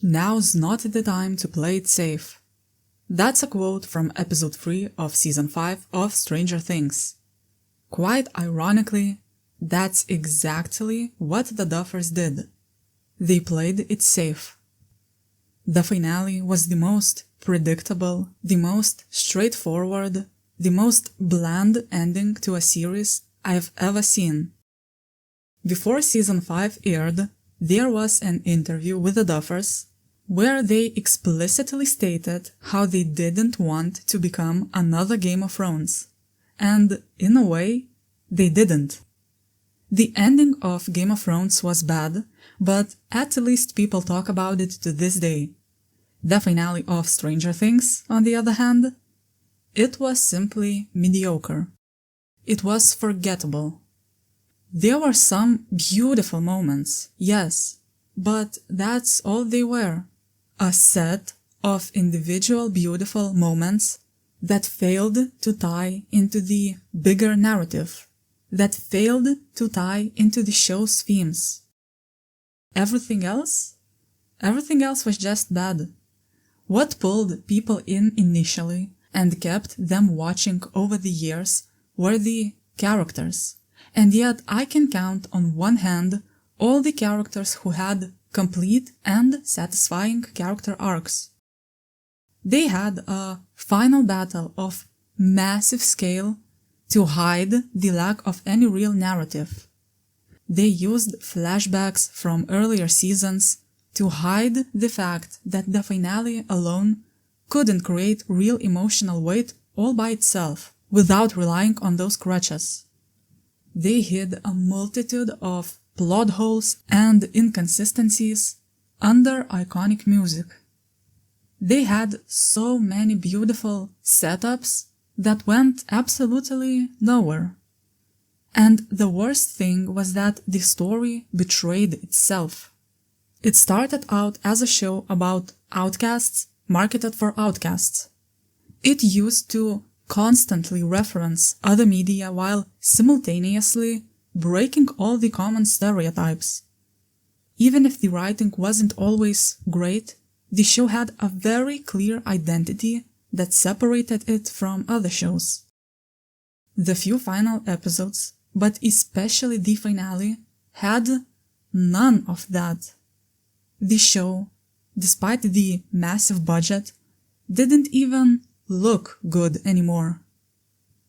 Now's not the time to play it safe. That's a quote from episode 3 of season 5 of Stranger Things. Quite ironically, that's exactly what the Duffers did. They played it safe. The finale was the most predictable, the most straightforward, the most bland ending to a series I've ever seen. Before season 5 aired, there was an interview with the Duffers where they explicitly stated how they didn't want to become another Game of Thrones. And, in a way, they didn't. The ending of Game of Thrones was bad, but at least people talk about it to this day. The finale of Stranger Things, on the other hand, it was simply mediocre. It was forgettable. There were some beautiful moments, yes, but that's all they were. A set of individual beautiful moments that failed to tie into the bigger narrative, that failed to tie into the show's themes. Everything else was just bad. What pulled people in initially and kept them watching over the years were the characters, and yet I can count on one hand all the characters who had complete and satisfying character arcs. They had a final battle of massive scale to hide the lack of any real narrative. They used flashbacks from earlier seasons to hide the fact that the finale alone couldn't create real emotional weight all by itself without relying on those crutches. They hid a multitude of plot holes and inconsistencies under iconic music. They had so many beautiful setups that went absolutely nowhere. And the worst thing was that the story betrayed itself. It started out as a show about outcasts marketed for outcasts. It used to constantly reference other media while simultaneously breaking all the common stereotypes. Even if the writing wasn't always great, the show had a very clear identity that separated it from other shows. The few final episodes, but especially the finale, had none of that. The show, despite the massive budget, didn't even look good anymore.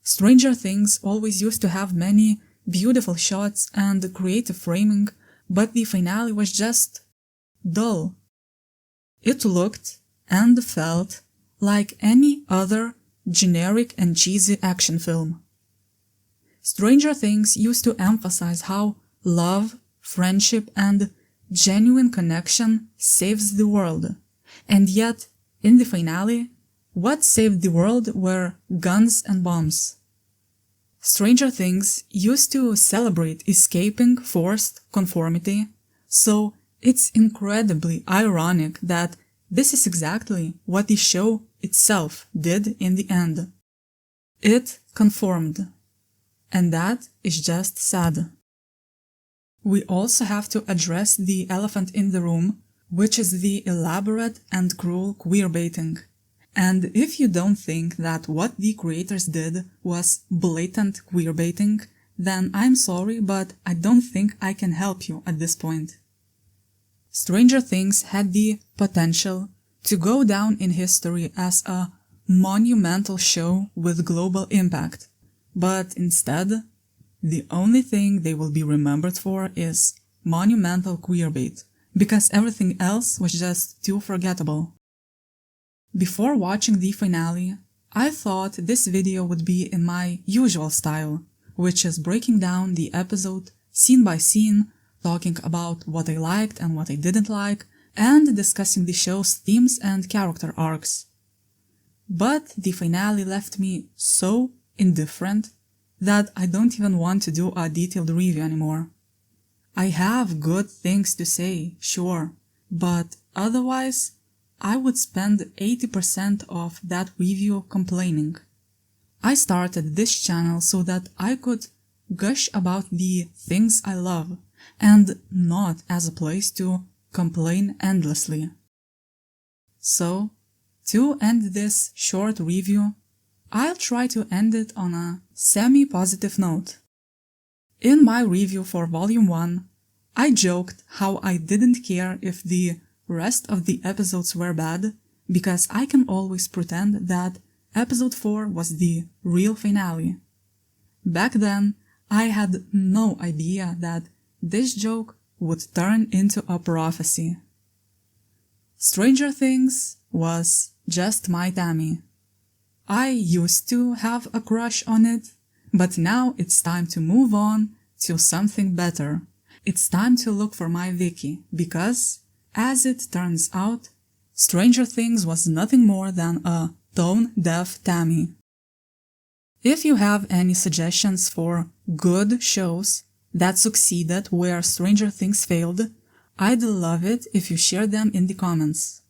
Stranger Things always used to have many beautiful shots and creative framing, but the finale was just dull. It looked and felt like any other generic and cheesy action film. Stranger Things used to emphasize how love, friendship, and genuine connection saves the world, and yet, in the finale, what saved the world were guns and bombs. Stranger Things used to celebrate escaping forced conformity, so it's incredibly ironic that this is exactly what the show itself did in the end. It conformed. And that is just sad. We also have to address the elephant in the room, which is the elaborate and cruel queerbaiting. And if you don't think that what the creators did was blatant queerbaiting, then I'm sorry, but I don't think I can help you at this point. Stranger Things had the potential to go down in history as a monumental show with global impact, but instead, the only thing they will be remembered for is monumental queerbait, because everything else was just too forgettable. Before watching the finale, I thought this video would be in my usual style, which is breaking down the episode scene by scene, talking about what I liked and what I didn't like, and discussing the show's themes and character arcs. But the finale left me so indifferent that I don't even want to do a detailed review anymore. I have good things to say, sure, but otherwise, I would spend 80% of that review complaining. I started this channel so that I could gush about the things I love, and not as a place to complain endlessly. So, to end this short review, I'll try to end it on a semi-positive note. In my review for Volume 1, I joked how I didn't care if the rest of the episodes were bad, because I can always pretend that Episode 4 was the real finale. Back then, I had no idea that this joke would turn into a prophecy. Stranger Things was just my Tammy. I used to have a crush on it, but now it's time to move on to something better. It's time to look for my Vicky, because, as it turns out, Stranger Things was nothing more than a tone-deaf Tammy. If you have any suggestions for good shows that succeeded where Stranger Things failed, I'd love it if you share them in the comments.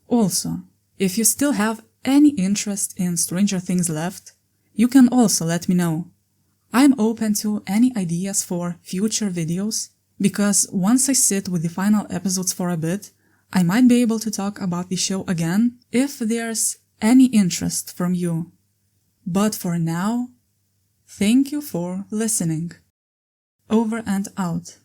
Also, if you still have any interest in Stranger Things left, you can also let me know. I'm open to any ideas for future videos, because once I sit with the final episodes for a bit, I might be able to talk about the show again if there's any interest from you. But for now, thank you for listening. Over and out.